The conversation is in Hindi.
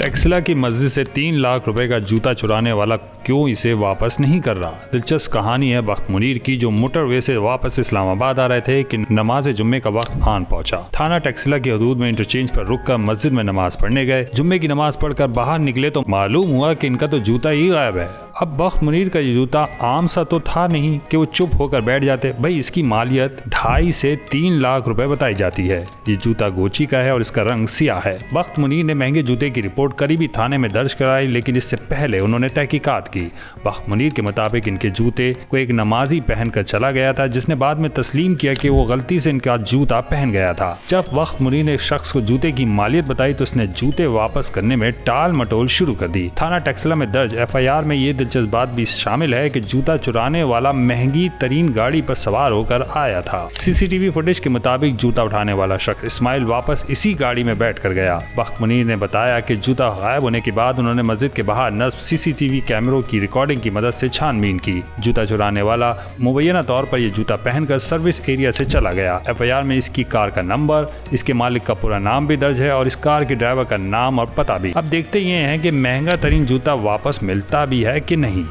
टेक्सला की मस्जिद से 3 लाख रुपए का जूता चुराने वाला क्यों इसे वापस नहीं कर रहा। दिलचस्प कहानी है बख्त मुनीर की, जो मोटरवे से वापस इस्लामाबाद आ रहे थे कि नमाज जुम्मे का वक्त आन पहुंचा। थाना टेक्सला की हदूद में इंटरचेंज पर रुककर मस्जिद में नमाज पढ़ने गए। जुम्मे की नमाज पढ़कर बाहर निकले तो मालूम हुआ कि इनका तो जूता ही गायब है। अब बख्त मुनीर का ये जूता आम सा तो था नहीं कि वो चुप होकर बैठ जाते। भाई इसकी मालियत 2.5 से 3 लाख रुपए बताई जाती है। ये जूता गोची का है और इसका रंग सियाह है। बख्त मुनीर ने महंगे जूते की रिपोर्ट करीबी थाने में दर्ज कराई, लेकिन इससे पहले उन्होंने तहकीकात की। बख्त मुनीर के मुताबिक इनके जूते को एक नमाजी पहनकर चला गया था, जिसने बाद में तस्लीम किया कि वो गलती से इनका जूता पहन गया था। जब बख्त मुनीर ने एक शख्स को जूते की मालियत बताई तो उसने जूते वापस करने में टाल मटोल शुरू कर दी। थाना टेक्सला में दर्ज FIR में ये दिलचस्प बात भी शामिल है कि जूता चुराने वाला महंगी तरीन गाड़ी पर सवार होकर आया था। CCTV फुटेज के मुताबिक जूता उठाने वाला शख्स इस्माइल वापस इसी गाड़ी में बैठ कर गया। बख्त मुनीर ने बताया कि जूता गायब होने के बाद उन्होंने मस्जिद के बाहर नस्ब CCTV कैमरों की रिकॉर्डिंग की मदद से छानबीन की। जूता चुराने वाला मुबैना तौर पर यह जूता पहनकर सर्विस एरिया से चला गया। FIR में इसकी कार का नंबर, इसके मालिक का पूरा नाम भी दर्ज है और इस कार के ड्राइवर का नाम और पता भी। अब देखते ये हैं कि महंगा तरीन जूता वापस मिलता भी है कि नहीं।